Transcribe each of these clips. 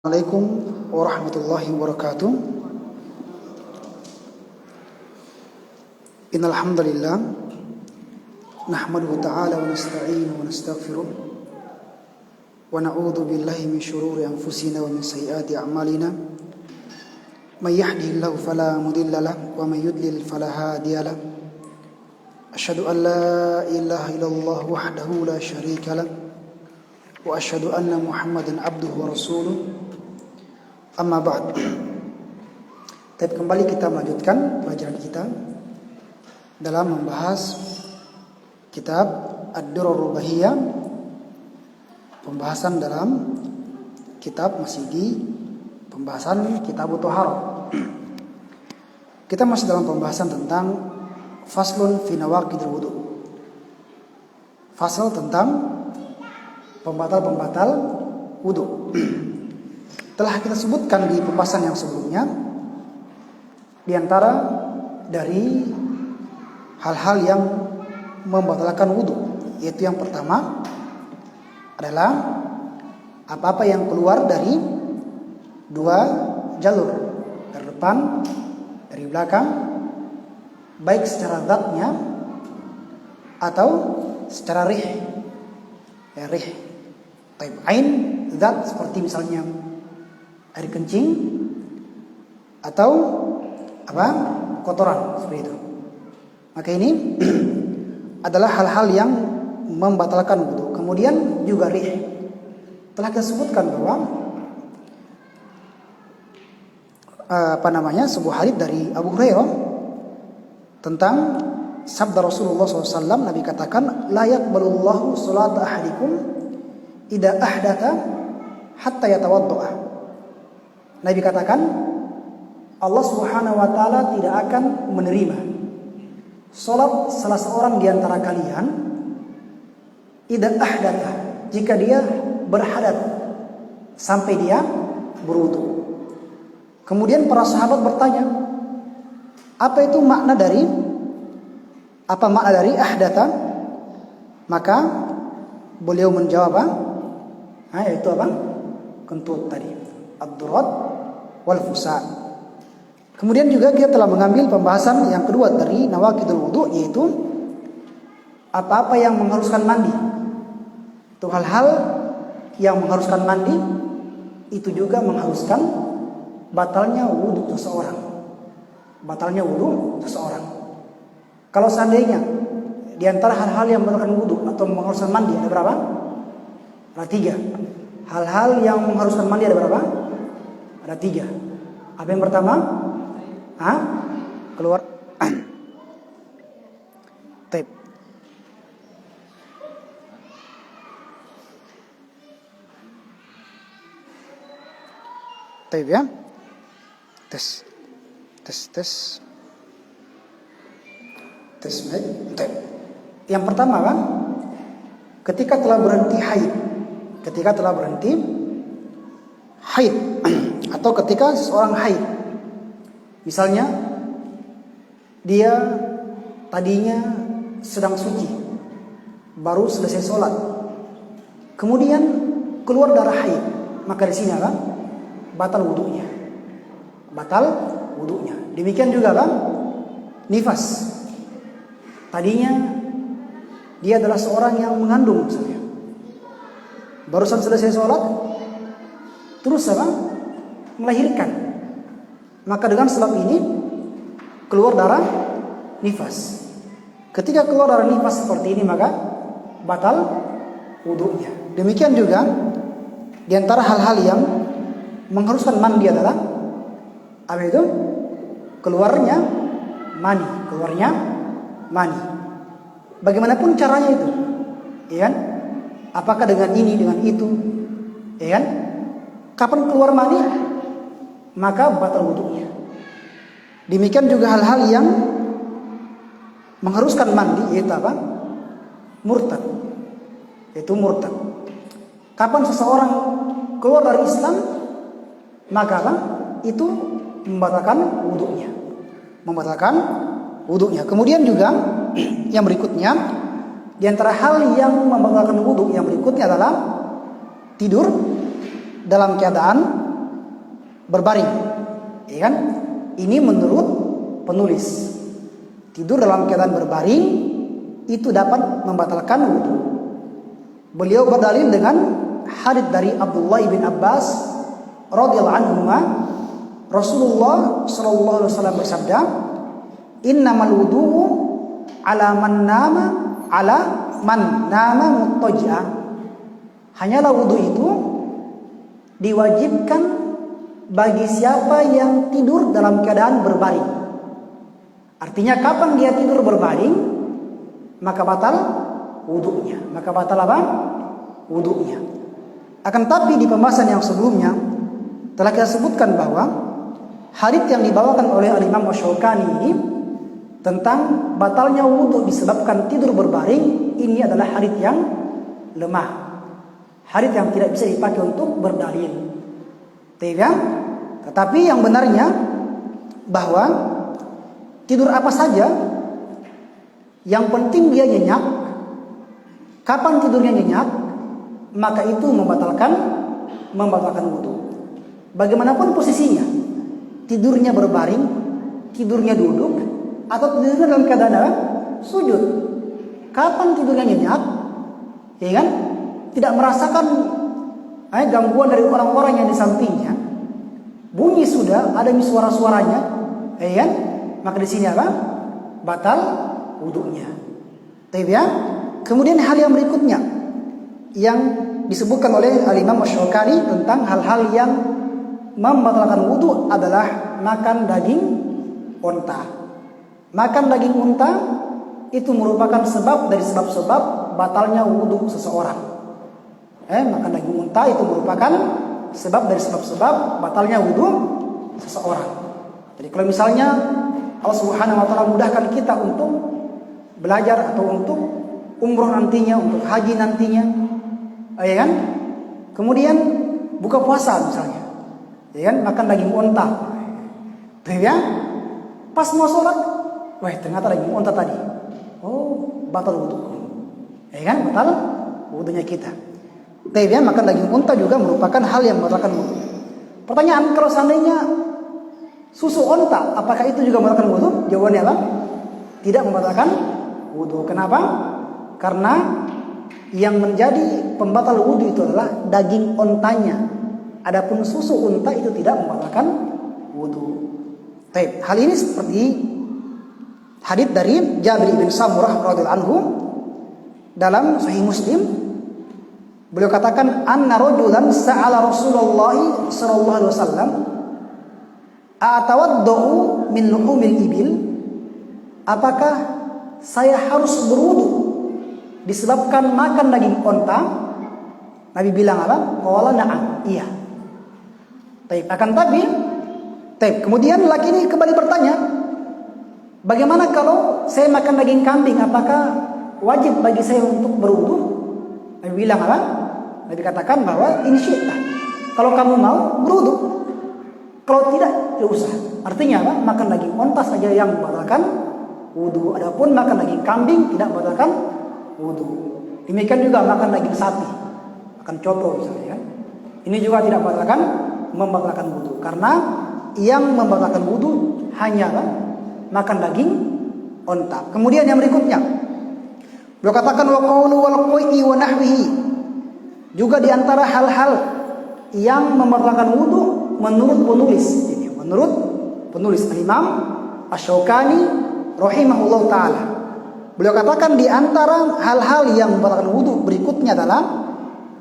Assalamualaikum warahmatullahi wabarakatuh. Innal hamdalillah nahmaduhu ta'ala wa nasta'inuhu wa nastaghfiruh wa na'udzu billahi min shururi anfusina wa min sayyiati a'malina. May yahdihillahu fala mudilla lahu wa may yudlil fala hadiya lahu. Asyhadu an la ilaha illallah wahdahu la syarika lahu wa asyhadu anna Muhammadan abduhu wa rasuluh. Amma ba'd. Tapi kembali kita melanjutkan pelajaran kita dalam membahas kitab Ad-Durarul Rubahiyah. Pembahasan dalam kitab masih di pembahasan kitab Thaharah. Kita masih dalam pembahasan tentang faslun fi nawaqidil wudu. Fasal tentang pembatal-pembatal wudu. Telah kita sebutkan di pembahasan yang sebelumnya, di antara dari hal-hal yang membatalkan wudu, yaitu yang pertama adalah apa-apa yang keluar dari dua jalur, dari depan, dari belakang, baik secara zatnya atau secara rih. Ya, rih. Taib ain zat seperti misalnya air kencing atau kotoran seperti itu. Maka ini adalah hal-hal yang membatalkan wudu. Kemudian juga rih. Telah kita sebutkan bahwa sebuah hadits dari Abu Hurairah tentang sabda Rasulullah SAW. Nabi katakan, la yaqbalullahu salata ahadikum idza ahdatha hatta yatawaddaa. Nabi katakan, Allah Subhanahu wa taala tidak akan menerima salat salah seorang di antara kalian idza ahdatha, jika dia berhadat sampai dia berwudu. Kemudian para sahabat bertanya, apa makna dari ahdatha? Maka beliau menjawab, yaitu kentut tadi, ad-durat wal fusa. Kemudian juga kita telah mengambil pembahasan yang kedua dari nawaqidul wudu, yaitu apa-apa yang mengharuskan mandi. Itu hal-hal yang mengharuskan mandi, itu juga mengharuskan batalnya wudu seseorang. Batalnya wudu seseorang. Kalau seandainya di antara hal-hal yang membatalkan wudu atau mengharuskan mandi ada berapa? Ada 3. Hal-hal yang mengharuskan mandi ada berapa? Ada 3. Apa yang pertama? Keluar tape. Tape ya. Tes mic. Tape. Yang pertama ketika telah berhenti haid atau ketika seorang haid, misalnya dia tadinya sedang suci, baru selesai sholat, kemudian keluar darah haid, maka di sini batal wudunya. Demikian juga nifas, tadinya dia adalah seorang yang mengandung misalnya, barusan selesai sholat terus melahirkan, maka dengan sebab ini keluar darah nifas. Ketika keluar darah nifas seperti ini, maka batal wudunya. Demikian juga di antara hal-hal yang mengharuskan mandi adalah keluarnya mani. Bagaimanapun caranya itu, ya kan? Apakah dengan ini, dengan itu, ya kan? Kapan keluar mani, maka batal wudunya. Demikian juga hal-hal yang mengharuskan mandi, yaitu murtad. Kapan seseorang keluar dari Islam, maka itu membatalkan wudunya. Kemudian juga yang berikutnya, di antara hal yang membatalkan wudu yang berikutnya adalah tidur dalam keadaan berbaring. Ya kan? Ini menurut penulis. Tidur dalam keadaan berbaring itu dapat membatalkan wudu. Beliau berdalil dengan hadits dari Abdullah bin Abbas radhiyallahu anhu, Rasulullah sallallahu alaihi wasallam bersabda, "Innamal wudu'u ala man nama muttaji'a." Hanyalah wudu itu diwajibkan bagi siapa yang tidur dalam keadaan berbaring. Artinya kapan dia tidur berbaring, maka batal wudunya. Maka batal apa? Wudunya. Akan tapi di pembahasan yang sebelumnya telah kita sebutkan bahwa hadits yang dibawakan oleh Al-Imam Asy-Syaukani ini tentang batalnya wudu disebabkan tidur berbaring, ini adalah hadits yang lemah. Hadits yang tidak bisa dipakai untuk berdalil. Tetapi yang benarnya bahwa tidur apa saja, yang penting dia nyenyak. Kapan tidurnya nyenyak, maka itu membatalkan wudu. Bagaimanapun posisinya, tidurnya berbaring, tidurnya duduk, atau tidurnya dalam keadaan sujud. Kapan tidurnya nyenyak, ya kan? Tidak merasakan gangguan dari orang-orang yang di sampingnya. Bunyi sudah, ada suara-suaranya, ya kan? Maka di sini apa? Batal wudunya. Kemudian hal yang berikutnya yang disebutkan oleh Al-Imam Asy-Syaukani tentang hal-hal yang membatalkan wudu adalah makan daging unta. Makan daging unta itu merupakan sebab dari sebab-sebab batalnya wudu seseorang. Makan daging unta itu merupakan sebab dari sebab-sebab batalnya wudu seseorang. Jadi kalau misalnya Allah Subhanahu wa taala mudahkan kita untuk belajar atau untuk umroh nantinya, untuk haji nantinya, ya kan? Kemudian buka puasa misalnya, ya kan? Makan daging unta, ya? Pas mau sholat, wah ternyata daging unta tadi, batal wudu, ya kan? Batal wudunya kita. Makan daging unta juga merupakan hal yang membatalkan wudu. Pertanyaan, kalau seandainya susu unta, apakah itu juga membatalkan wudu? Jawabannya apa? Tidak membatalkan wudu. Kenapa? Karena yang menjadi pembatal wudu itu adalah daging untanya. Adapun susu unta itu tidak membatalkan wudu. Hal ini seperti hadits dari Jabir bin Samurah radhiyallahu anhu dalam Sahih Muslim. Beliau katakan, anna rajulan sa'ala Rasulullah sallallahu alaihi wasallam, "Atawaddau min luhumil ibil?" Apakah saya harus berwudu disebabkan makan daging unta? Nabi bilang apa? Qala na'am, iya. Kemudian laki ini kembali bertanya, bagaimana kalau saya makan daging kambing? Apakah wajib bagi saya untuk berwudu? Nabi bilang apa? Nabi katakan bahwa ini syi'ta, kalau kamu mau berwudu, kalau tidak usah. Artinya apa? Makan daging unta saja yang membatalkan wudu. Adapun makan daging kambing tidak membatalkan wudu. Demikian juga makan daging sapi, makan coto misalnya, kan? Ini juga tidak membatalkan wudu, karena yang membatalkan wudu hanya makan daging unta. Kemudian yang berikutnya, beliau katakan wa qawlu wal qai'i wa nahwihi, juga di antara hal-hal yang membatalkan wudu menurut penulis Imam Asy-Syaukani rahimahullah taala. Beliau katakan di antara hal-hal yang membatalkan wudu berikutnya adalah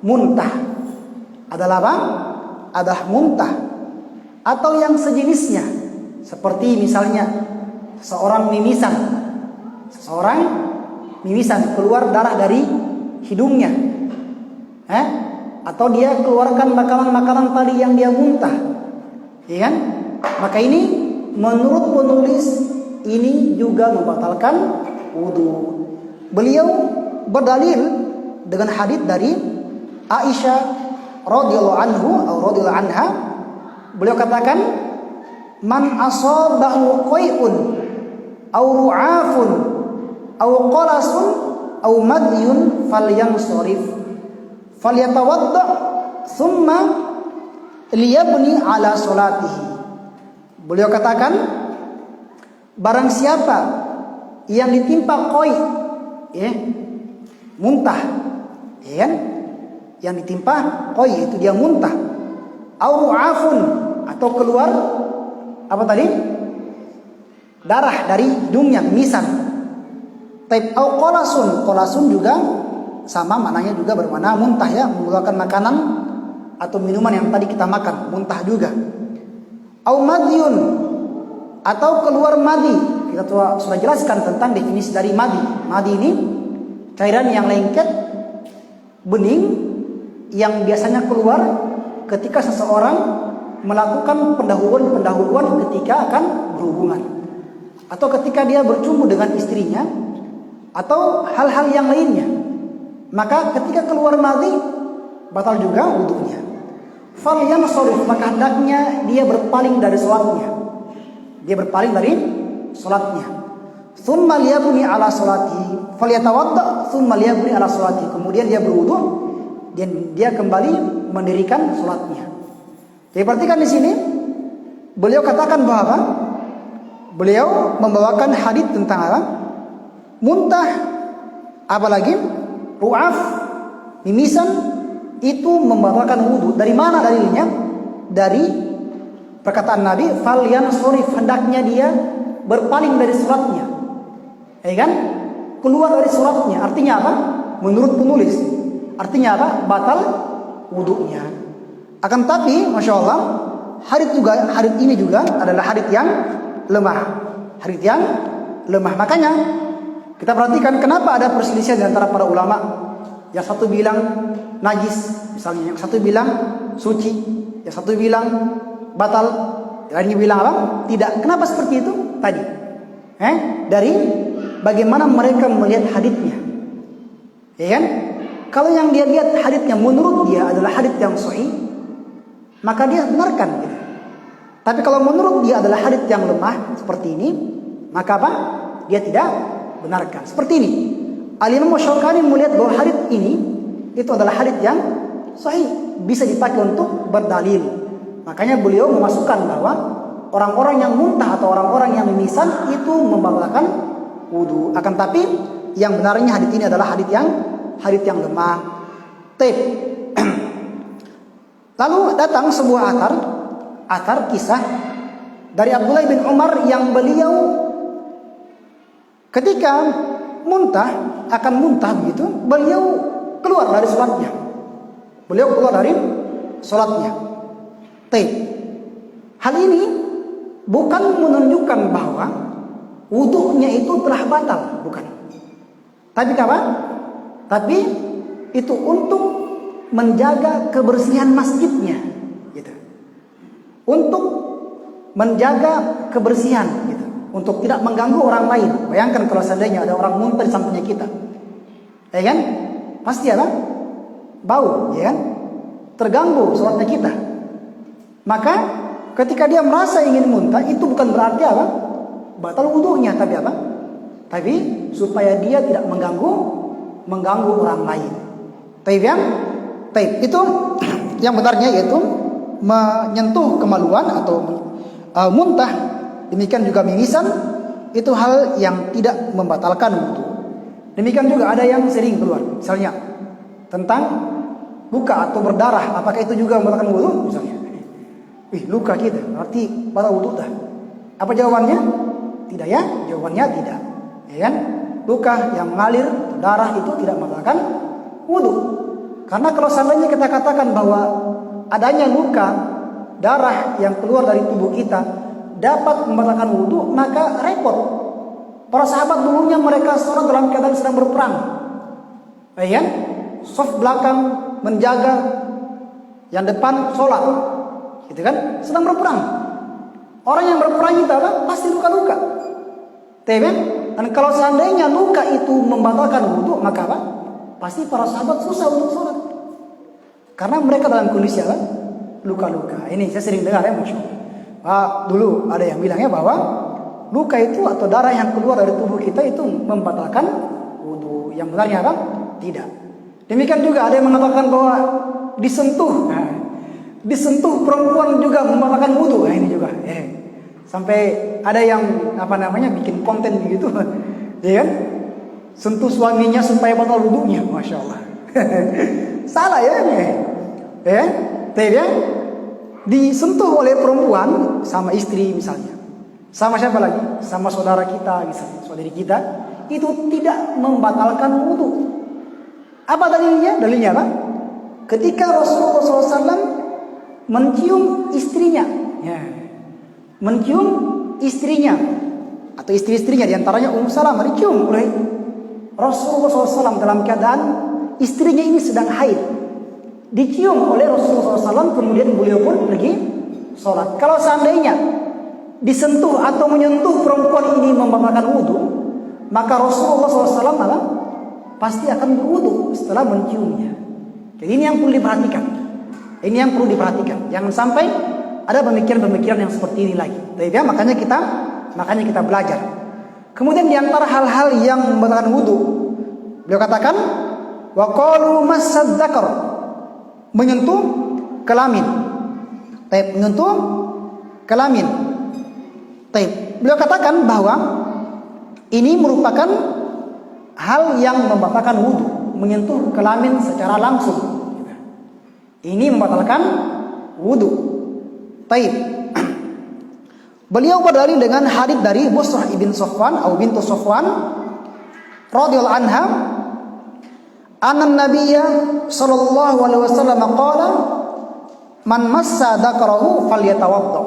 muntah. Adalah apa? Adalah muntah atau yang sejenisnya, seperti misalnya seseorang mimisan keluar darah dari hidungnya, atau dia keluarkan makanan-makanan tadi yang dia muntah, ya kan? Maka ini menurut penulis ini juga membatalkan wudu. Beliau berdalil dengan hadits dari Aisyah radhiyallahu anha. Beliau katakan, man asabahu qai'un aw ru'afun aw qalasun aw madyun falyansarif falyatawadda thumma liyabni ala salatihi. Beliau katakan, barang siapa yang ditimpa koi, ya, muntah, ya kan? Yang ditimpa koi itu dia muntah, au afun, atau keluar apa tadi? Darah dari hidungnya, mimisan. Taib au qolasun, qolasun juga sama maknanya, juga bermakna muntah, ya, mengeluarkan makanan atau minuman yang tadi kita makan, muntah juga. Au madyun, atau keluar madi. Kita sudah jelaskan tentang definisi dari madi. Madi ini cairan yang lengket, bening, yang biasanya keluar ketika seseorang melakukan pendahuluan ketika akan berhubungan, atau ketika dia bercumbu dengan istrinya, atau hal-hal yang lainnya. Maka ketika keluar madi, batal juga wudunya. Falyansharif, maka hendaknya dia berpaling dari sholatnya. Dia berpaling dari sholatnya. Tsumma liyabni ala sholatihi, falyatawadda tsumma liyabni ala sholatihi. Kemudian dia berwudu dan dia kembali mendirikan sholatnya. Jadi perhatikan di sini, beliau katakan bahwa apa? Beliau membawakan hadits tentang apa? Muntah, apalagi ru'af, mimisan, itu membatalkan wudu. Dari mana dalilnya? Dari perkataan Nabi, falyansharif, hendaknya dia berpaling dari sholatnya, ya kan? Keluar dari sholatnya. Artinya apa? Menurut penulis, artinya apa? Batal wudunya. Akan tapi, masya Allah, hadits ini juga adalah hadits yang lemah. Hadits yang lemah. Makanya kita perhatikan kenapa ada perselisihan di antara para ulama. Yang satu bilang najis, misalnya, yang satu bilang suci, yang satu bilang batal, yang lainnya bilang apa? Tidak. Kenapa seperti itu? Tadi, dari bagaimana mereka melihat haditsnya, ya kan? Kalau yang dia lihat haditsnya menurut dia adalah hadits yang sahih, maka dia benarkan. Gitu. Tapi kalau menurut dia adalah hadits yang lemah seperti ini, maka apa? Dia tidak benarkan. Seperti ini. Al-Imam Syaukani melihat bahwa hadits ini itu adalah hadits yang sahih, bisa dipakai untuk berdalil. Makanya beliau memasukkan bahwa orang-orang yang muntah atau orang-orang yang mimisan itu membatalkan wudu. Akan tapi yang benarnya hadits ini adalah hadits yang lemah. Lalu datang sebuah athar kisah dari Abdullah bin Umar yang beliau ketika akan muntah begitu, beliau keluar dari sholatnya. Hal ini bukan menunjukkan bahwa wudunya itu telah batal, bukan. Tapi apa? Tapi itu untuk menjaga kebersihan masjidnya, gitu. Untuk menjaga kebersihan, gitu. Untuk tidak mengganggu orang lain. Bayangkan kalau seandainya ada orang muntah di sampingnya kita, ya kan? Pasti ada bau, ya kan? Terganggu sholatnya kita. Maka ketika dia merasa ingin muntah, itu bukan berarti apa? Batal wudunya, tapi apa? Tapi supaya dia tidak mengganggu orang lain. Itu yang benarnya, yaitu menyentuh kemaluan atau muntah. Demikian juga mimisan, itu hal yang tidak membatalkan wudu. Demikian juga ada yang sering keluar, misalnya tentang luka atau berdarah, apakah itu juga membatalkan wudu? Misalnya, luka kita, berarti batal wudu dah. Apa jawabannya? Tidak, ya, jawabannya tidak. Ya kan? Luka yang mengalir darah itu tidak membatalkan wudu. Karena kalau seandainya kita katakan bahwa adanya luka darah yang keluar dari tubuh kita dapat membatalkan wudu, maka repot. Para sahabat dulunya mereka sholat dalam keadaan sedang berperang, ya kan? Saf belakang menjaga, yang depan sholat, gitu kan? Sedang berperang. Orang yang berperang itu apa? Pasti luka-luka, kan? Dan kalau seandainya luka itu membatalkan wudu, maka apa? Pasti para sahabat susah untuk sholat, karena mereka dalam kondisi apa? Luka-luka. Ini saya sering dengar, ya, Masya Allah. Dulu ada yang bilangnya bahwa luka itu atau darah yang keluar dari tubuh kita itu membatalkan wudu. Yang benarnya apa? Tidak. Demikian juga ada yang mengatakan bahwa disentuh Disentuh perempuan juga membatalkan wudu. Nah, ini juga. Sampai ada yang bikin konten begitu, ya kan? Sentuh suaminya supaya batal wudunya, masya Allah. Salah ya ini. Ya, disentuh oleh perempuan sama istri misalnya, sama siapa lagi, sama saudara kita, misalnya saudari kita, itu tidak membatalkan wudu. Apa dalilnya? Dalilnya apa? Ketika Rasulullah SAW mencium istrinya, mencium istrinya atau istri-istrinya, diantaranya Ummu Salamah dicium oleh Rasulullah SAW dalam keadaan istrinya ini sedang haid. Dicium oleh Rasulullah SAW, kemudian beliau pun pergi sholat. Kalau seandainya disentuh atau menyentuh perempuan ini membatalkan wudu, maka Rasulullah SAW pasti akan berwudu setelah menciumnya. Jadi ini yang perlu diperhatikan. Ini yang perlu diperhatikan. Jangan sampai ada pemikiran-pemikiran yang seperti ini lagi. Ya, makanya kita belajar. Kemudian di antara hal-hal yang membatalkan wudu, beliau katakan wa qalu massad dzakar, menyentuh kelamin. Menyentuh kelamin. Beliau katakan bahwa ini merupakan hal yang membatalkan wudu, menyentuh kelamin secara langsung. Ini membatalkan wudu. Beliau berdalil dengan hadits dari Busrah ibn Safwan atau bintu Safwan radhiyallahu anha, anna nabiyya sallallahu alaihi wasallam qala man massa dzakarahu falyatawadda.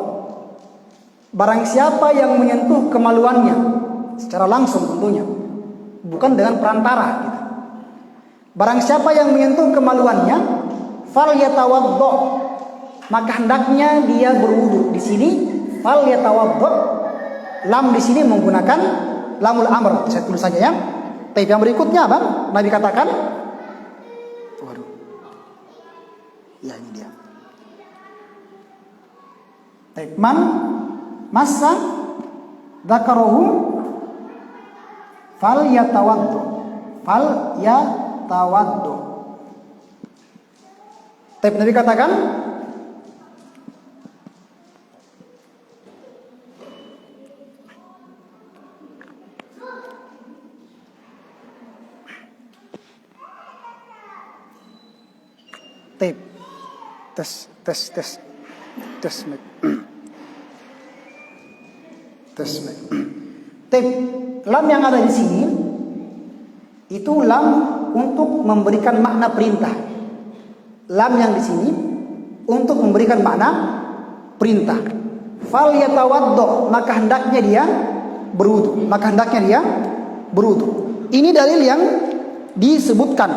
Barang siapa yang menyentuh kemaluannya secara langsung, tentunya bukan dengan perantara gitu. Barang siapa yang menyentuh kemaluannya falyatawadda, maka hendaknya dia berwudu. Di sini falyatawadda, lam di sini menggunakan lamul amr. Saya tulis saja ya. Yang berikutnya apa? Nabi katakan, waduh. Ya, ini dia. Man massa dzakarahu falyatawadda. Nabi katakan, lam yang ada di sini itu lam untuk memberikan makna perintah. Lam yang di sini untuk memberikan makna perintah. Fal yatawaddo, maka hendaknya dia berwudu. Ini dalil yang disebutkan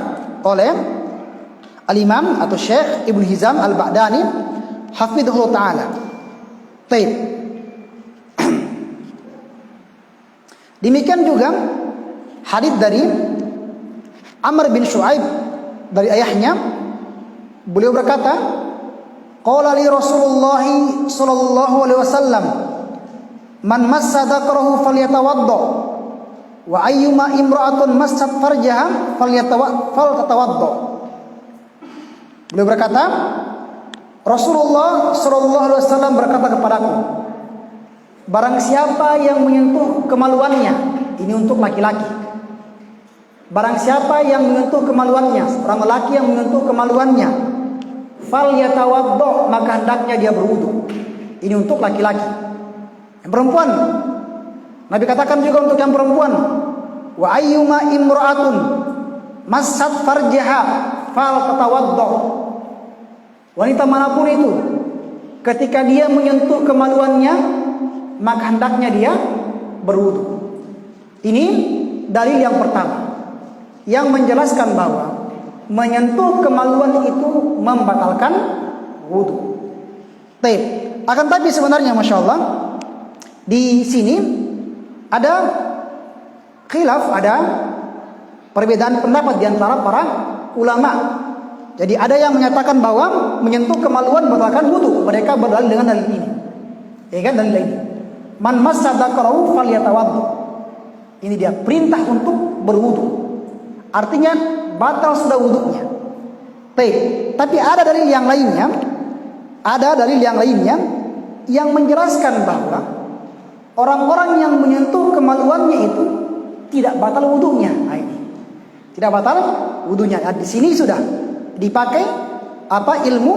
oleh Al-Imam atau Syekh Ibnu Hizam Al-Ba'dani hafidhahullah taala. Demikian juga hadits dari Amr bin Shu'aib dari ayahnya, beliau berkata, qala li Rasulullah sallallahu alaihi wasallam man massa dzakarahu falyatawadda wa ayyuma imra'atun massat farjaha falyatawadda. Beliau berkata, Rasulullah sallallahu alaihi wasallam berkata kepadaku, barang siapa yang menyentuh kemaluannya, ini untuk laki-laki. Barang siapa yang menyentuh kemaluannya, seorang lelaki yang menyentuh kemaluannya, falyatawadda, maka hendaknya dia berwudu. Ini untuk laki-laki. Yang perempuan, Nabi katakan juga untuk yang perempuan, wa ayyuma imra'atun massat farjaha faltatawadda. Wanita manapun itu, ketika dia menyentuh kemaluannya, maka hendaknya dia berwudu. Ini dalil yang pertama yang menjelaskan bahwa menyentuh kemaluan itu membatalkan wudu. Akan tapi sebenarnya masya Allah di sini ada khilaf, ada perbedaan pendapat di antara para ulama. Jadi ada yang menyatakan bahwa menyentuh kemaluan membatalkan wudu. Mereka berdalil dengan dalil ini. Ya kan, dalil ini. Man massa dzakarahu falyatawadda. Ini dia perintah untuk berwudu. Artinya batal sudah wudunya. Tapi ada dari yang lainnya ada dalil yang lainnya yang menjelaskan bahwa orang-orang yang menyentuh kemaluannya itu tidak batal wudunya. Nah, ini tidak batal wudunya. Nah, di sini sudah dipakai ilmu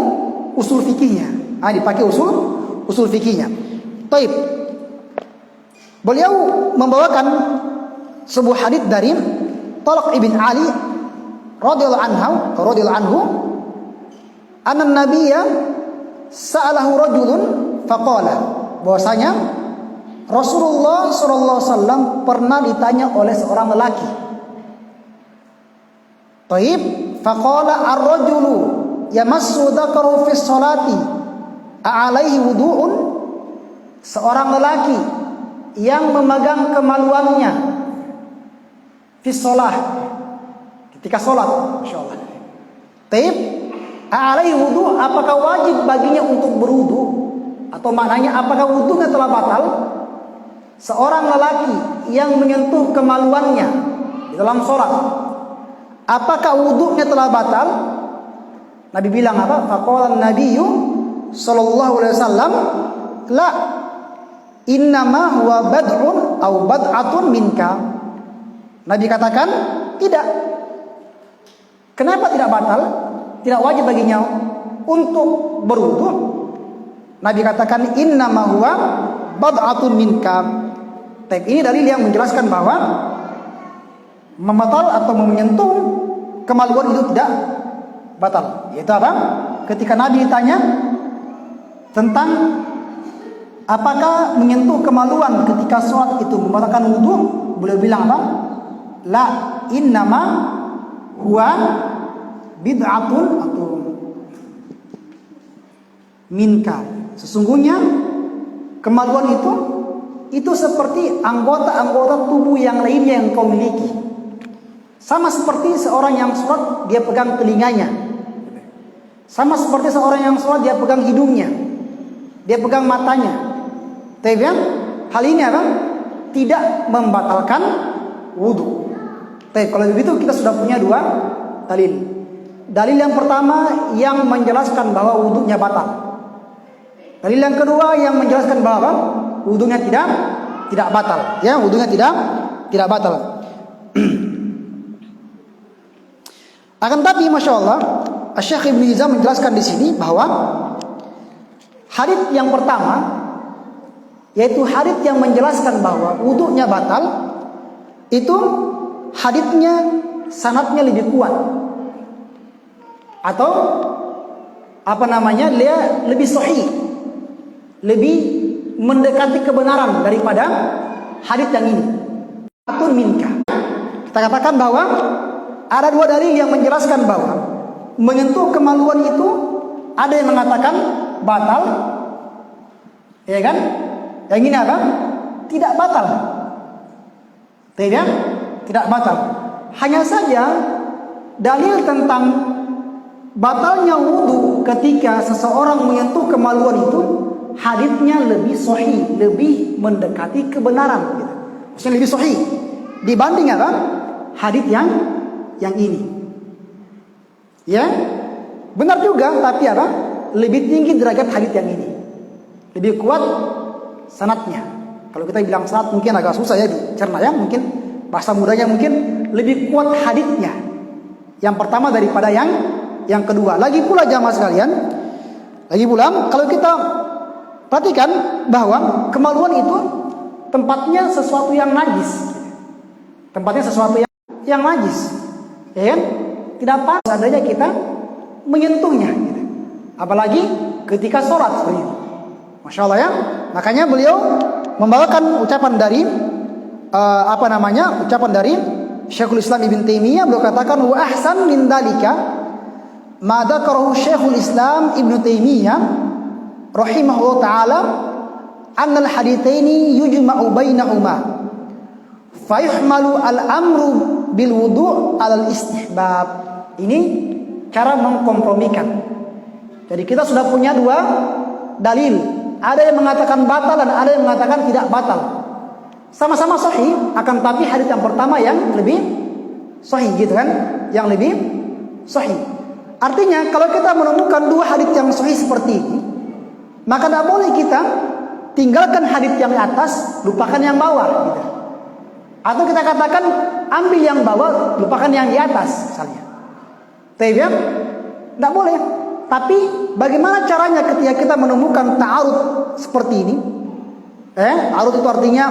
usul fikihnya. Nah, dipakai usul fikihnya. Taib. Beliau membawakan sebuah hadits dari Talq ibn Ali radhiyallahu anhu, anna nabiyya sa'alahu rajulun faqala, bahwasanya Rasulullah sallallahu alaihi wasallam pernah ditanya oleh seorang lelaki. Taib, faqala ar-rajulu yamassu dzakarahu fi sholati a'alaihi wudu'un, seorang lelaki yang memegang kemaluannya fi sholah, ketika sholat, masyaallah. Taib, a'alaihi wudu', apakah wajib baginya untuk berwudu, atau maknanya apakah wudunya telah batal? Seorang lelaki yang menyentuh kemaluannya di dalam sholat, apakah wudunya telah batal? Nabi bilang apa? Faqala an-nabiyyu sallallahu alaihi wasallam, la, innama huwa bad'un aw bad'atun minka. Nabi katakan tidak. Kenapa tidak batal? Tidak wajib baginya untuk berwudu. Nabi katakan innama huwa bad'atun minka. Ini dalil yang menjelaskan bahwa membatal atau menyentuh kemaluan itu tidak batal. Yaitu apa? Ketika Nabi ditanya tentang apakah menyentuh kemaluan ketika sholat itu membatalkan wudu, beliau bilang apa? La, innama huwa bid'atun atau minka. Sesungguhnya kemaluan itu seperti anggota-anggota tubuh yang lainnya yang kau miliki. Sama seperti seorang yang sholat dia pegang telinganya, sama seperti seorang yang sholat dia pegang hidungnya, dia pegang matanya. Tapi hal ini apa? Tidak membatalkan wudu. Tapi kalau begitu kita sudah punya dua dalil. Dalil yang pertama yang menjelaskan bahwa wudunya batal. Dalil yang kedua yang menjelaskan bahwa wudunya tidak batal. Ya, wudunya tidak batal. Akan tapi masya Allah, Syekh Ibnu Hizam menjelaskan di sini bahwa hadits yang pertama, yaitu hadits yang menjelaskan bahwa wudunya batal, itu haditsnya sanadnya lebih kuat, atau dia lebih sahih, lebih mendekati kebenaran daripada hadits yang ini. Atun minka. Kita katakan bahwa ada dua dalil yang menjelaskan bahwa menyentuh kemaluan itu ada yang mengatakan batal, ya kan? Yang ini apa? Tidak batal. Tidak batal. Hanya saja dalil tentang batalnya wudu ketika seseorang menyentuh kemaluan itu haditsnya lebih sahih, lebih mendekati kebenaran, gitu. Maksudnya lebih sahih dibanding apa? Hadits yang ini. Ya, benar juga, tapi apa? Lebih tinggi derajat hadits yang ini. Lebih kuat sanadnya. Kalau kita bilang sanad mungkin agak susah ya dicerna ya, mungkin bahasa mudanya mungkin lebih kuat haditsnya yang pertama daripada yang kedua. Lagi pula jamaah sekalian, kalau kita perhatikan bahwa kemaluan itu tempatnya sesuatu yang najis. Tempatnya sesuatu yang najis. Ya kan? Tidak pas adanya kita menyentuhnya, gitu. Apalagi ketika sholat seperti itu. Masya Allah ya. Makanya beliau membawakan ucapan dari ucapan dari Syekhul Islam Ibn Taimiyah. Beliau katakan wa ahsan min dalika ma dzakarahu Syekhul Islam Ibn Taimiyah rahimahullah taala annal haditsaini yujma'u bainahuma fayuhmalu al-amru bil wudu' alal istihbab. Ini cara mengkompromikan. Jadi kita sudah punya dua dalil. Ada yang mengatakan batal dan ada yang mengatakan tidak batal. Sama-sama sahih, akan tapi hadits yang pertama yang lebih sahih, gitu kan? Yang lebih sahih. Artinya kalau kita menemukan dua hadits yang sahih seperti ini, Maka tidak boleh kita tinggalkan hadits yang di atas, lupakan yang bawah gitu. Atau kita katakan ambil yang bawah, lupakan yang di atas misalnya. Tidak boleh. Tapi bagaimana caranya ketika kita menemukan ta'arud seperti ini? Ta'arud itu artinya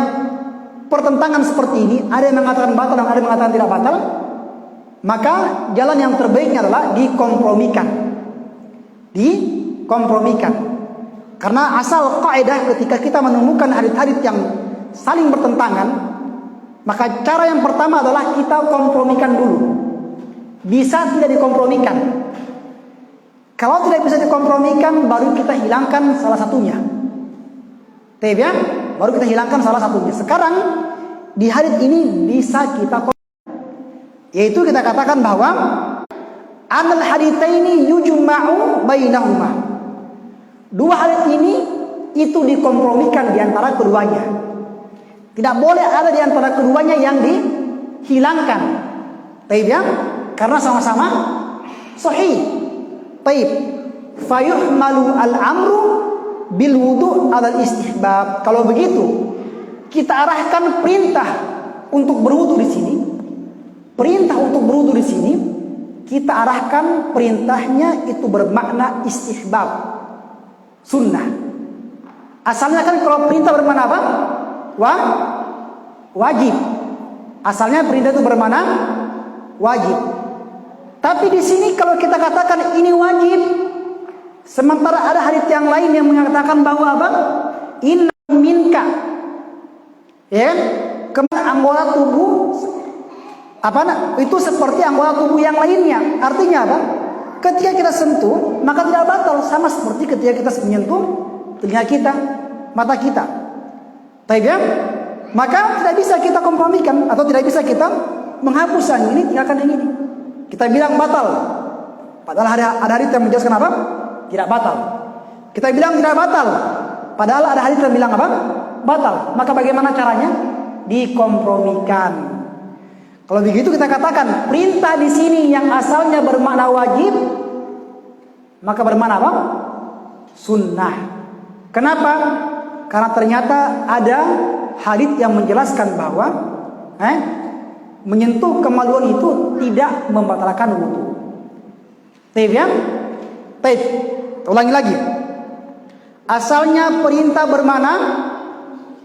pertentangan seperti ini, ada yang mengatakan batal dan ada yang mengatakan tidak batal. Maka jalan yang terbaiknya adalah dikompromikan. Karena asal kaidah ketika kita menemukan hadits-hadits yang saling bertentangan, maka cara yang pertama adalah kita kompromikan dulu. Bisa tidak dikompromikan? Kalau tidak bisa dikompromikan, baru kita hilangkan salah satunya. Baru kita hilangkan salah satunya. Sekarang di hadits ini bisa kita kompromikan, yaitu kita katakan bahwa anal haditsaini yujma'u bainahuma. Dua hadits ini itu dikompromikan di antara keduanya. Tidak boleh ada di antara keduanya yang dihilangkan. Karena sama-sama sahih. Fayuhmalu al-amru bil wudu' alal istihbab. Kalau begitu, kita arahkan perintah untuk berwudu di sini. Kita arahkan perintahnya itu bermakna istihbab, sunnah. Asalnya kan kalau perintah bermakna apa? Wajib. Asalnya perintah itu bermakna wajib. Tapi di sini kalau kita katakan ini wajib, sementara ada hadits yang lain yang mengatakan bahwa apa? Inna minka. Kemudian anggota tubuh itu seperti anggota tubuh yang lainnya. Artinya apa? Ketika kita sentuh, maka tidak batal, sama seperti ketika kita menyentuh telinga kita, mata kita. Maka tidak bisa kita kompromikan atau tidak bisa kita menghapus yang ini, tinggalkan yang ini. Kita bilang batal, padahal ada hadits yang menjelaskan apa? Tidak batal. Kita bilang tidak batal, padahal ada hadits yang bilang apa? Batal. Maka bagaimana caranya? Dikompromikan. Kalau begitu kita katakan perintah di sini yang asalnya bermakna wajib, maka bermakna apa? Sunnah. Kenapa? Karena ternyata ada hadits yang menjelaskan bahwa menyentuh kemaluan itu tidak membatalkan wudu. Ulangi lagi. Asalnya perintah bermakna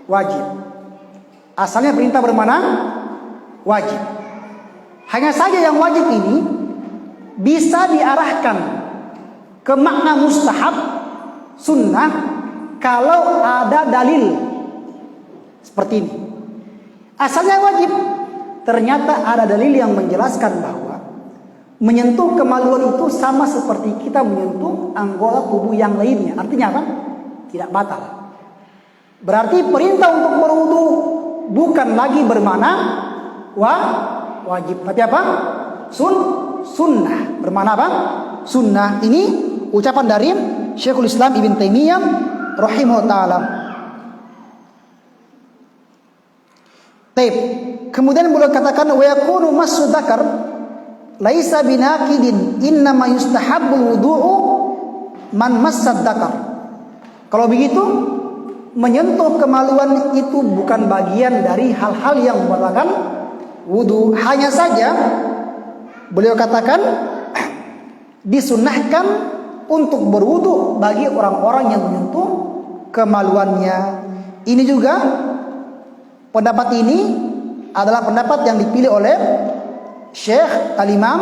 wajib. Wajib. Hanya saja yang wajib ini bisa diarahkan ke makna mustahab, sunnah, kalau ada dalil seperti ini. Asalnya wajib, ternyata ada dalil yang menjelaskan bahwa menyentuh kemaluan itu sama seperti kita menyentuh anggota tubuh yang lainnya. Artinya apa? Tidak batal. Berarti perintah untuk berwudu bukan lagi bermakna wajib, tapi apa? Sunnah. Bermakna apa? Sunnah. Ini ucapan dari Syekhul Islam Ibn Taimiyah rahimahullah ta'ala. Kemudian beliau katakan wa yakunu massu dzakar laisa binaqidin innama yustahabbul wudu'u man massad dzakar. Kalau begitu menyentuh kemaluan itu bukan bagian dari hal-hal yang membatalkan wudu. Hanya saja beliau katakan disunnahkan untuk berwudu bagi orang-orang yang menyentuh kemaluannya. Ini juga pendapat ini adalah pendapat yang dipilih oleh Syekh Al-Imam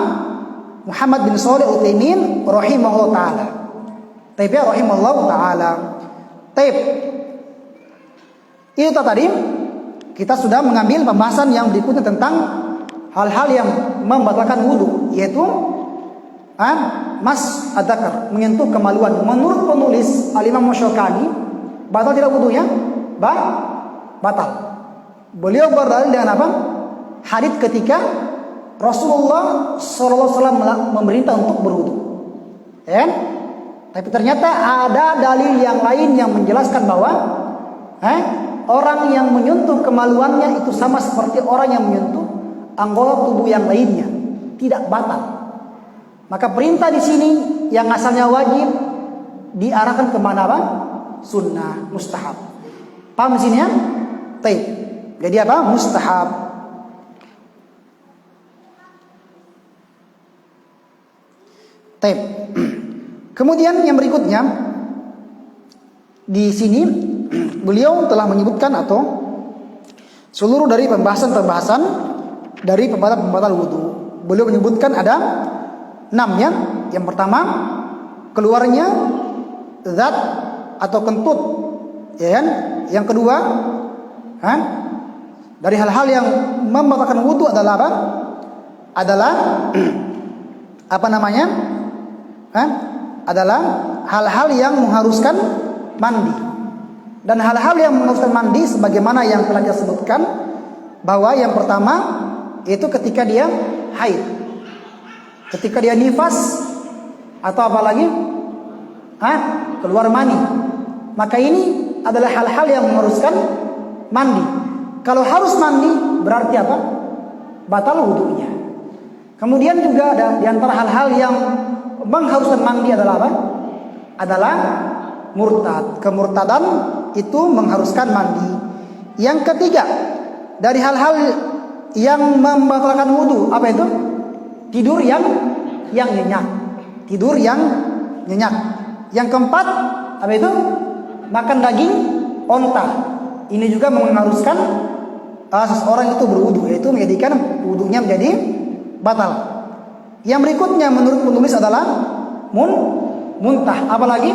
Muhammad bin Shalih Al-Utsaimin rahimahullah taala. Rahimahullah taala. Itu tadi kita sudah mengambil pembahasan yang berikutnya tentang hal-hal yang membatalkan wudu, yaitu mas adzakar, menyentuh kemaluan. Menurut penulis Al-Imam Syaukani, batal tidak wudunya? Batal. Beliau berdalil dengan apa? Hadits ketika Rasulullah SAW memerintah untuk berwudu. Tapi ternyata ada dalil yang lain yang menjelaskan bahwa orang yang menyentuh kemaluannya itu sama seperti orang yang menyentuh anggota tubuh yang lainnya, tidak batal. Maka perintah di sini yang asalnya wajib diarahkan ke mana apa? Sunnah, mustahab. Paham di sini ya? Taib. Jadi apa? Mustahab. Taib. Kemudian yang berikutnya di sini beliau telah menyebutkan atau seluruh dari pembahasan dari pembatal wudu. Beliau menyebutkan ada 6 ya. Yang pertama, keluarnya zat atau kentut, ya kan? Yang kedua, dari hal-hal yang membatalkan wudu adalah apa? Adalah apa namanya? Adalah hal-hal yang mengharuskan mandi. Dan hal-hal yang mengharuskan mandi sebagaimana yang telah kita sebutkan, bahwa yang pertama itu ketika dia haid, ketika dia nifas, atau apalagi keluar mani. Maka ini adalah hal-hal yang mengharuskan mandi. Kalau harus mandi berarti apa? Batal wudunya. Kemudian juga ada di antara hal-hal yang mengharuskan mandi adalah apa? Adalah murtad. Kemurtadan itu mengharuskan mandi. Yang ketiga, dari hal-hal yang membatalkan wudu, apa itu? Tidur yang nyenyak. Tidur yang nyenyak. Yang keempat, apa itu? Makan daging onta. Ini juga mengharuskan seseorang itu berwudu, yaitu menjadikan wudunya menjadi batal. Yang berikutnya menurut penulis adalah muntah. Apalagi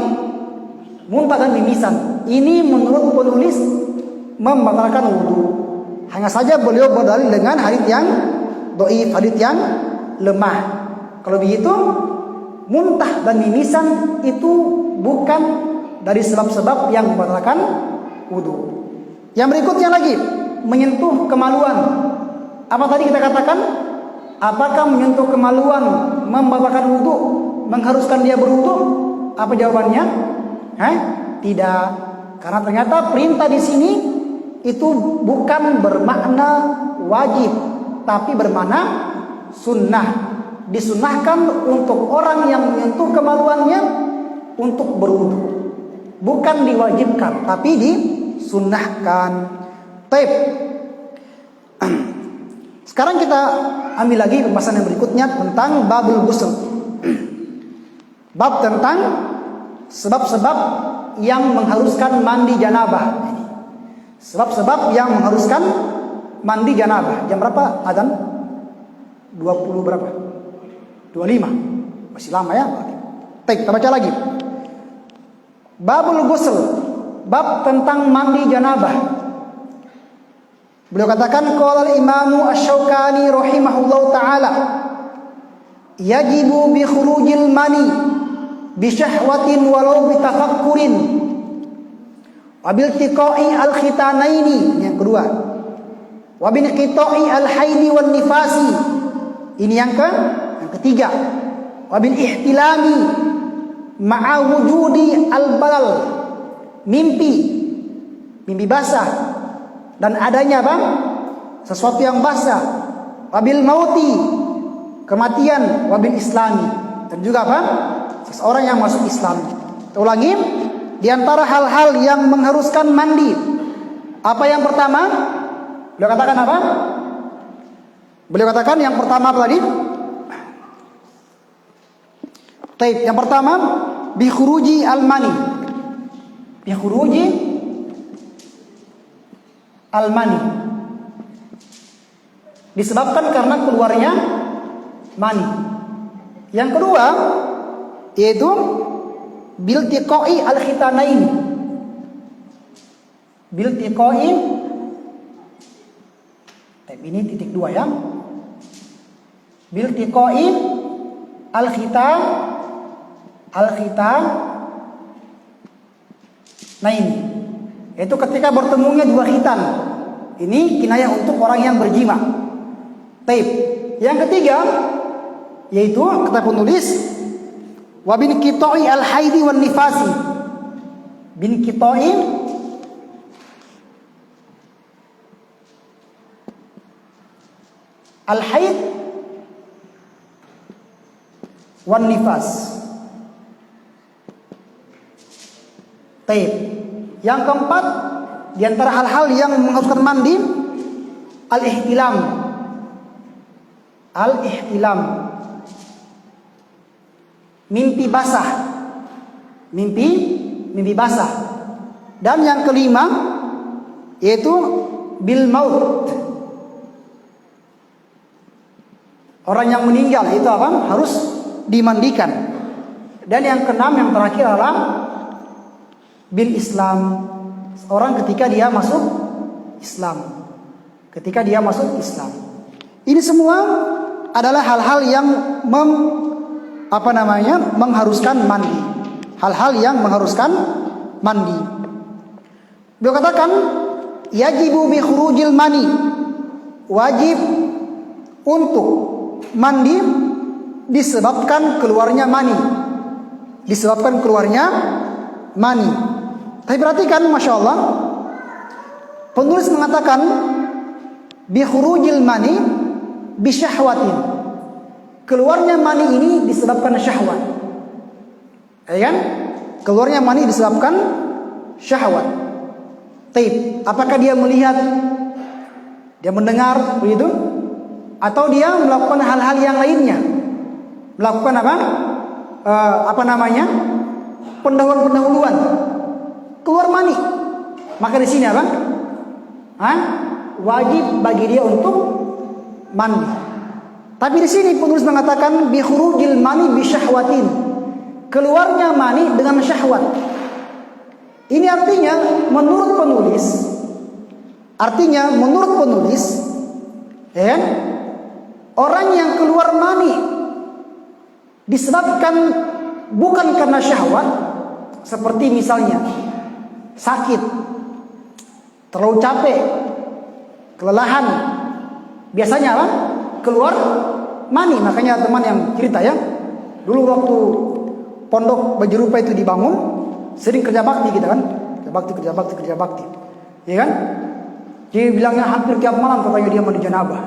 muntah dan mimisan. Ini menurut penulis membatalkan wudu. Hanya saja beliau berdalil dengan hadits yang dhaif, hadits yang lemah. Kalau begitu, muntah dan mimisan itu bukan dari sebab-sebab yang membatalkan wudu. Yang berikutnya lagi, menyentuh kemaluan. Apa tadi kita katakan? Apakah menyentuh kemaluan membatalkan wudu, mengharuskan dia berwudu? Apa jawabannya? Tidak. Karena ternyata perintah di sini itu bukan bermakna wajib, tapi bermakna sunnah. Disunnahkan untuk orang yang menyentuh kemaluannya untuk berwudu. Bukan diwajibkan, tapi disunnahkan. Taib. Sekarang kita ambil lagi pembahasan yang berikutnya tentang babul ghusl. Bab tentang sebab-sebab yang mengharuskan mandi janabah. Sebab-sebab yang mengharuskan mandi janabah. Jam berapa adzan? 20 berapa? 25. Masih lama ya. Baik, kita baca lagi. Babul ghusl, bab tentang mandi janabah. Beliau katakan qala al-Imam Asy-Syaukani rahimahullahu taala, yajibu bi khurujil mani bi syahwatin walau bi tafakkurin wa bil tiqa'i al-khitanaini. Yang kedua, wa bin qita'i al-haidi wan nifasi. Ini yang ketiga, wa bil ihtilami ma'a wujudi al-balal, mimpi basah dan adanya apa? Sesuatu yang basah. Wabil mauti, kematian. Wabil islami, dan juga apa? Seseorang yang masuk Islam. Kita ulangi, di antara hal-hal yang mengharuskan mandi, apa yang pertama? Beliau katakan apa? Beliau katakan yang pertama apa tadi? Taib. Yang pertama, bi khuruji al-mani. Bi khuruji al-mani, disebabkan karena keluarnya mani. Yang kedua yaitu bil tiqa'i al-khitanain. Bil tiqa'i, ini titik 2 ya. Bil tiqa'i al-khitanain, itu ketika bertemunya dua khitan. Ini kinayah untuk orang yang berjima. Taib. Yang ketiga yaitu kata penulis wa bin qita'i al-haidi wan nifasi. Bin qita'i al-haid wan nifas. Taib. Yang keempat, di antara hal-hal yang mengharuskan mandi, al-ihtilam. Al-ihtilam. Mimpi basah. Mimpi basah. Dan yang kelima yaitu bil maut. Orang yang meninggal itu apa? Harus dimandikan. Dan yang keenam, yang terakhir adalah bil Islam. Orang ketika dia masuk Islam. Ketika dia masuk Islam. Ini semua adalah hal-hal yang mengharuskan mandi. Hal-hal yang mengharuskan mandi. Beliau katakan, yajibu bi khurujil mani. Wajib untuk mandi disebabkan keluarnya mani. Disebabkan keluarnya mani. Tapi perhatikan, Masya Allah, penulis mengatakan bi khurujil mani bi syahwatin. Keluarnya mani ini disebabkan syahwat. Ya kan? Keluarnya mani disebabkan syahwat. Taib. Apakah dia melihat, dia mendengar begitu, atau dia melakukan hal-hal yang lainnya? Melakukan apa? Pendahuluan. Keluar mani. Maka di sini apa? Wajib bagi dia untuk mandi. Tapi di sini penulis mengatakan bi khurujil mani bi syahwatin. Keluarnya mani dengan syahwat. Ini artinya menurut penulis, ya, orang yang keluar mani disebabkan bukan karena syahwat, seperti misalnya sakit, terlalu capek, kelelahan, biasanya apa? Keluar mani. Makanya teman yang cerita ya, dulu waktu pondok Baju Rupa itu dibangun, sering kerja bakti kita kan, kerja bakti, ya kan? Dia bilangnya hampir tiap malam katanya dia mandi janabah.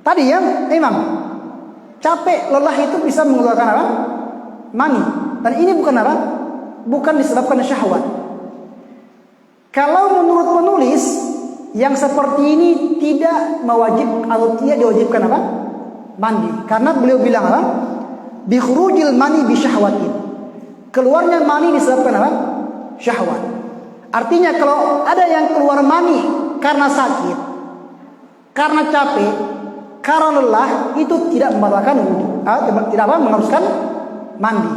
Tadi ya, memang capek, lelah itu bisa mengeluarkan apa? Mani. Dan ini bukan apa? Bukan disebabkan syahwat. Kalau menurut penulis, yang seperti ini tidak diwajibkan apa? Mandi. Karena beliau bilang apa? Bi khurujil mani bi syahwatin. Keluarnya mani disebabkan apa? Syahwat. Artinya kalau ada yang keluar mani karena sakit, karena capek, karena lelah, itu tidak membatalkan wudu, tidak mengharuskan mandi.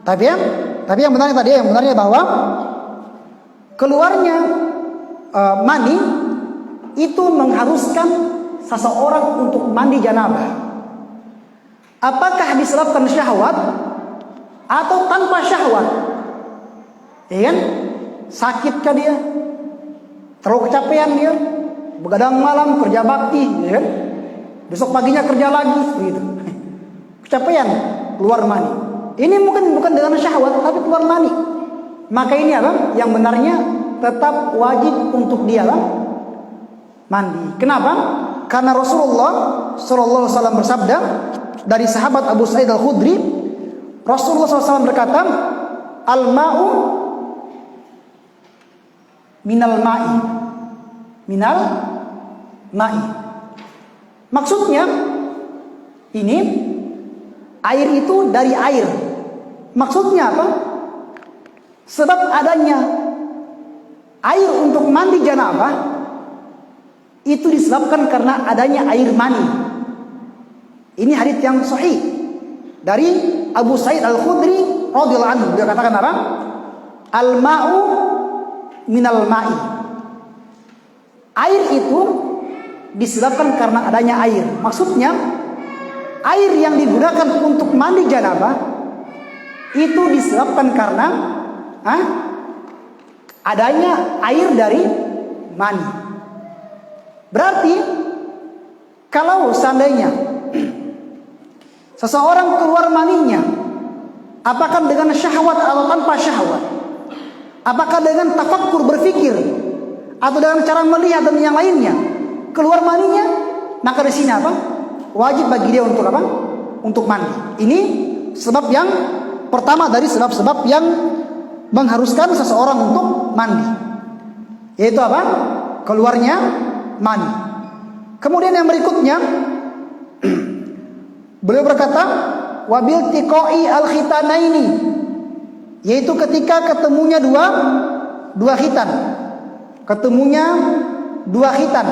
Tapi yang benarnya bahwa keluarnya mani itu mengharuskan seseorang untuk mandi janabah. Apakah disebabkan syahwat atau tanpa syahwat? Ya kan? Sakitkah dia? Terlalu kecapean dia? Begadang malam kerja bakti, ya kan? Besok paginya kerja lagi, begitu. Kecapean, keluar mani. Ini mungkin bukan dengan syahwat, tapi keluar mani. Maka ini apa? Yang benarnya tetap wajib untuk dia mandi. Kenapa? Karena Rasulullah SAW bersabda dari sahabat Abu Sa'id Al-Khudri, Rasulullah SAW berkata, al-ma'u minal ma'i. Maksudnya ini air itu dari air. Maksudnya apa? Sebab adanya air untuk mandi janabah itu disebabkan karena adanya air mani. Ini hadits yang sahih dari Abu Sa'id Al-Khudri radhiyallahu anhu. Dia katakan apa? Al-ma'u minal ma'i. Air itu disebabkan karena adanya air. Maksudnya air yang digunakan untuk mandi janabah itu disebabkan karena adanya air dari mani. Berarti kalau seandainya seseorang keluar maninya, apakah dengan syahwat atau tanpa syahwat, apakah dengan tafakkur berpikir atau dengan cara melihat dan yang lainnya, keluar maninya, maka di sini apa? Wajib bagi dia untuk apa? Untuk mandi. Ini sebab yang pertama dari sebab-sebab yang mengharuskan seseorang untuk mandi, yaitu apa? Keluarnya mani. Kemudian yang berikutnya beliau berkata wabil tiqai al-khitanaini, yaitu ketika ketemunya dua khitan. Ketemunya dua khitan.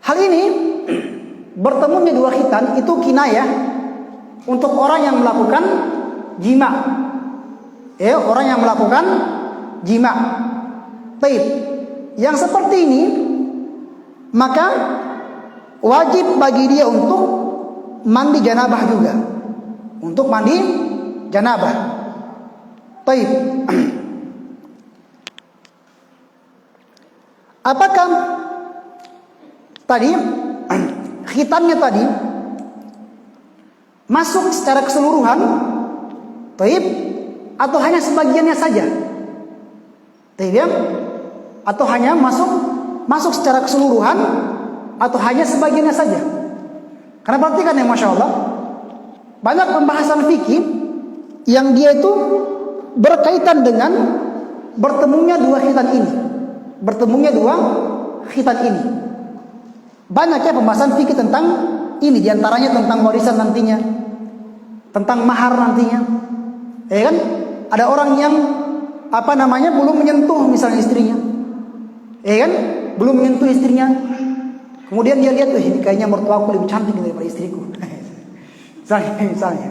Hal ini bertemunya dua khitan itu kinayah untuk orang yang melakukan jima. Orang yang melakukan jima. Taib. Yang seperti ini maka wajib bagi dia untuk mandi janabah juga. Untuk mandi janabah. Taib. Apakah tadi khitannya tadi masuk secara keseluruhan, taib, atau hanya sebagiannya saja? Taib ya? Atau hanya masuk secara keseluruhan, atau hanya sebagiannya saja? Karena perhatikan ya, Masya Allah, banyak pembahasan fikih yang dia itu berkaitan dengan bertemunya dua khitan ini. Bertemunya dua khitan ini. Banyak ya pembahasan fikih tentang ini, diantaranya tentang warisan nantinya, tentang mahar nantinya. Ya kan? Ada orang yang belum menyentuh misalnya istrinya. Ya kan? Belum menyentuh istrinya. Kemudian dia lihat, ini kayaknya mertuaku lebih cantik daripada istriku. misalnya.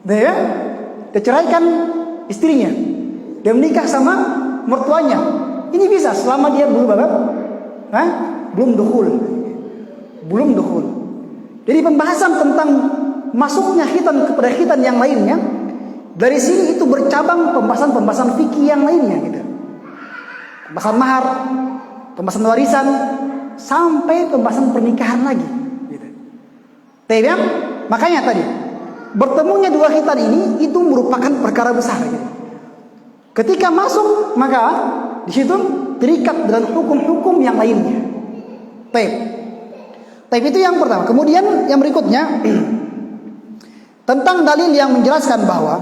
Dia ceraikan istrinya. Dia menikah sama mertuanya. Ini bisa selama dia belum belum dukhul. Jadi pembahasan tentang masuknya khitan kepada khitan yang lainnya, dari sini itu bercabang pembahasan fikih yang lainnya gitu. Pembahasan mahar, pembahasan warisan, sampai pembahasan pernikahan lagi gitu. Tapi makanya tadi bertemunya dua khitan ini itu merupakan perkara besar gitu. Ketika masuk maka di situ terikat dengan hukum-hukum yang lainnya. Taib itu yang pertama. Kemudian yang berikutnya tentang dalil yang menjelaskan bahwa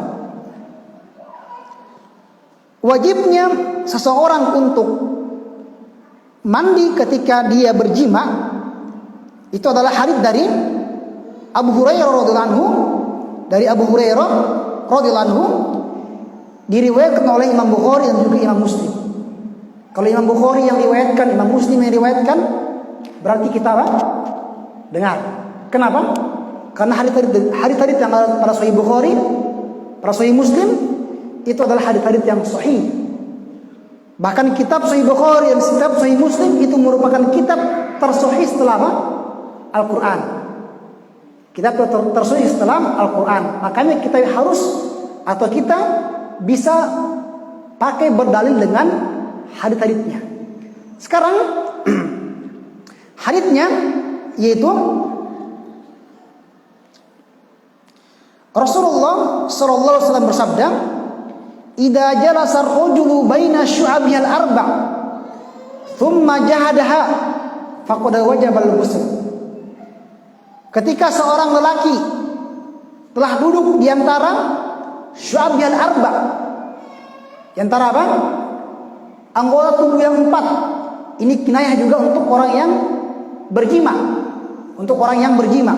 wajibnya seseorang untuk mandi ketika dia berjima itu adalah hadits dari Abu Hurairah radhiyallahu anhu. Dari Abu Hurairah radhiyallahu anhu diriwayatkan oleh Imam Bukhari dan juga Imam Muslim. Kalau Imam Bukhari yang riwayatkan, Imam Muslim yang riwayatkan, berarti kita dengar. Kenapa? Karena hadits yang ada pada Sahih Bukhari, pada Sahih Muslim itu adalah hadits yang sahih. Bahkan kitab Sahih Bukhari dan kitab Sahih Muslim itu merupakan kitab tersahih setelah Al-Quran. Kitab tersahih setelah Al-Quran. Makanya kita harus atau kita bisa pakai berdalil dengan hadits-haditsnya. Sekarang haditsnya yaitu Rasulullah sallallahu alaihi wasallam bersabda, "Idza jalasa ar-rajulu baina syu'abihi al-arba' thumma jahadaha faqad wajaba al-ghusl." Ketika seorang lelaki telah duduk di antara syu'abihi al-arba', di antara apa? Anggota tubuh yang 4. Ini kinayah juga untuk orang yang berjima. Untuk orang yang berjima.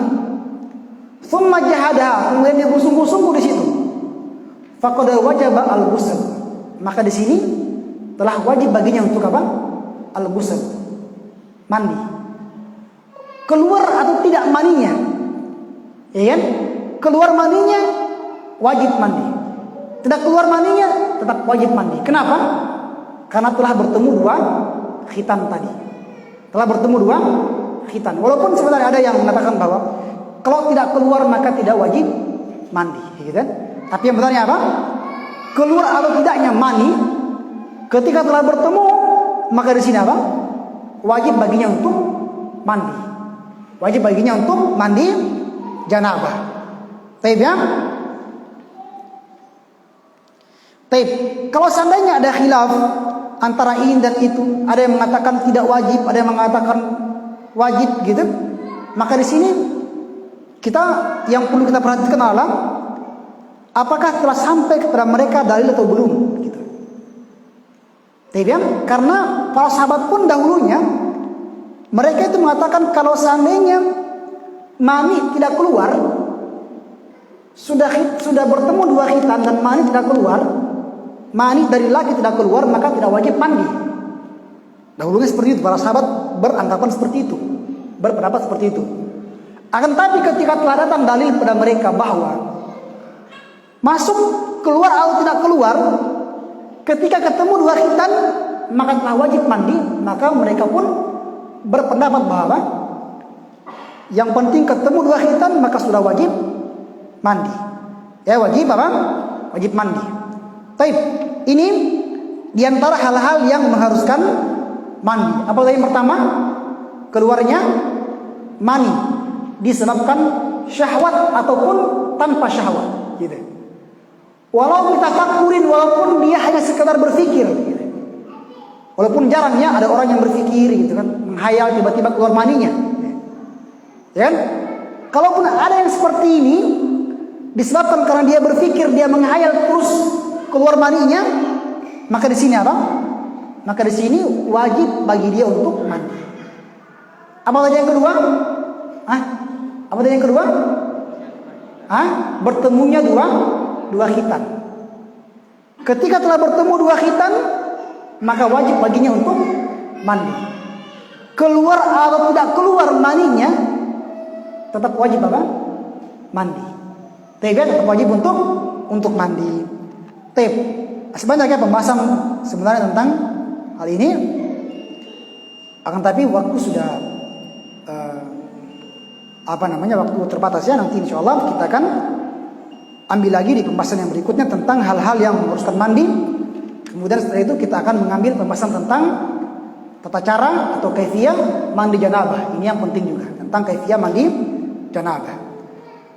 Thumma jahadaha, kemudian dia bersungguh-sungguh di situ. Faqad wajaba al-ghusl. Maka di sini telah wajib baginya untuk apa? Al-ghusl. Mandi. Keluar atau tidak maninya? Ya kan? Keluar maninya wajib mandi. Tidak keluar maninya tetap wajib mandi. Kenapa? Karena telah bertemu dua khitan tadi. Telah bertemu dua khitan. Walaupun sebenarnya ada yang mengatakan bahwa kalau tidak keluar maka tidak wajib mandi, gitu kan? Tapi yang benarnya apa? Keluar atau tidaknya mani ketika telah bertemu, maka di sini apa? Wajib baginya untuk mandi. Wajib baginya untuk mandi janabah. Taib ya? Taib. Kalau seandainya ada khilaf antara ini dan itu, ada yang mengatakan tidak wajib, ada yang mengatakan wajib, gitu. Maka di sini kita yang perlu kita perhatikan adalah apakah telah sampai kepada mereka dalil atau belum gitu. Karena para sahabat pun dahulunya mereka itu mengatakan kalau seandainya mani tidak keluar, sudah bertemu dua khitan dan mani tidak keluar, mani dari laki tidak keluar, maka tidak wajib mandi. Dahulunya seperti itu, para sahabat beranggapan seperti itu, berpendapat seperti itu. Akan tapi ketika telah datang dalil pada mereka bahwa masuk, keluar atau tidak keluar, ketika ketemu dua khitan maka telah wajib mandi, maka mereka pun berpendapat bahwa yang penting ketemu dua khitan maka sudah wajib mandi. Ya, wajib apa? Wajib mandi. Baik, ini diantara hal-hal yang mengharuskan mandi. Apa tadi yang pertama? Keluarnya mani disebabkan syahwat ataupun tanpa syahwat, gitu. Walau kita takurin, walaupun dia hanya sekedar berpikir, gitu. Walaupun jarangnya ada orang yang berpikir, gitu kan, menghayal tiba-tiba keluar maninya, ya kan? Kalaupun ada yang seperti ini disebabkan karena dia berpikir, dia menghayal terus keluar maninya, maka di sini apa? Maka di sini wajib bagi dia untuk mandi. Apa tadi yang kedua? Apa tadi yang kedua? Bertemunya dua khitan. Ketika telah bertemu dua khitan, maka wajib baginya untuk mandi. Keluar atau tidak keluar maninya, tetap wajib apa? Mandi. Tetap wajib untuk mandi. Sebenarnya pembahasan sebenarnya tentang hal ini, akan tapi waktu sudah waktu terbatas ya. Nanti insya Allah kita akan ambil lagi di pembahasan yang berikutnya tentang hal-hal yang menguruskan mandi. Kemudian setelah itu kita akan mengambil pembahasan tentang tata cara atau kaifiyah mandi janabah. Ini yang penting juga, tentang kaifiyah mandi janabah.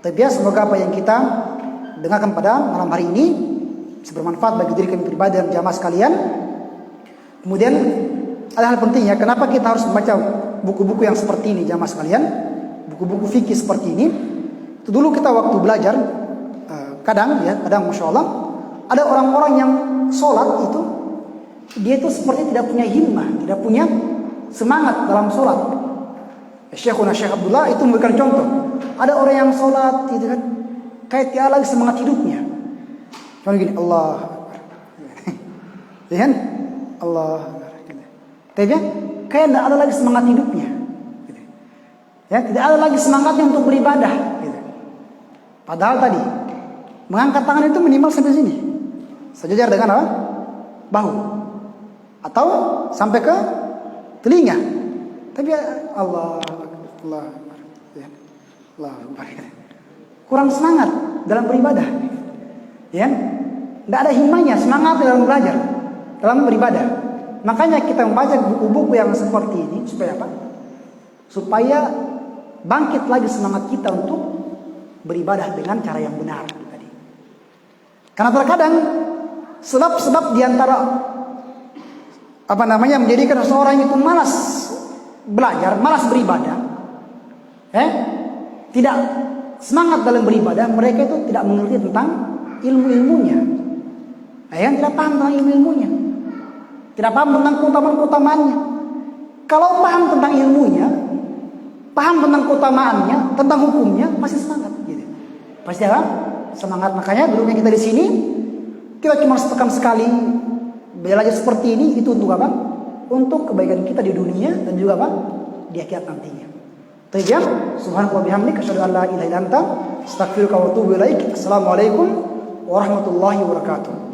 Tapi ya, semoga apa yang kita dengarkan pada malam hari ini bisa bermanfaat bagi diri kami pribadi dan jamaah sekalian. Kemudian ada hal penting ya, kenapa kita harus membaca buku-buku yang seperti ini jamaah sekalian, buku-buku fikih seperti ini. Itu dulu kita waktu belajar, kadang masya Allah ada orang-orang yang sholat itu dia itu seperti tidak punya himmah, tidak punya semangat dalam sholat. Syekh Abdullah itu memberikan contoh, ada orang yang sholat itu kan kayak tiada lagi semangat hidupnya. Cuma gini, Allah, ya kan? Allah, tapi kayak tidak ada lagi semangat hidupnya. Ya, tidak ada lagi semangatnya untuk beribadah. Padahal tadi mengangkat tangan itu minimal sampai sini, sejajar dengan apa? Bahu, atau sampai ke telinga. Tapi Allah, kurang semangat dalam beribadah. Ya, tidak ada himmahnya, semangat dalam belajar, dalam beribadah. Makanya kita membaca buku-buku yang seperti ini supaya apa? Supaya bangkit lagi semangat kita untuk beribadah dengan cara yang benar tadi. Karena terkadang sebab-sebab diantara menjadikan seseorang itu malas belajar, malas beribadah, tidak semangat dalam beribadah, mereka itu tidak mengerti tentang ilmu-ilmunya, tidak paham tentang ilmu-ilmunya, tidak paham tentang keutamaan-keutamaannya. Kalau paham tentang ilmunya, paham tentang keutamaannya, tentang hukumnya, pasti semangat, gitu. Pasti apa? Semangat. Makanya dulunya kita di sini, kita cuma sekali sekali belajar seperti ini, itu untuk apa? Untuk kebaikan kita di dunia dan juga apa? Di akhirat nantinya. Tayyib, subhanallahi wa bihamdihi, asyhadu an la ilaha illa anta, astaghfiruka wa atubu ilaik. Assalamualaikum warahmatullahi wabarakatuh.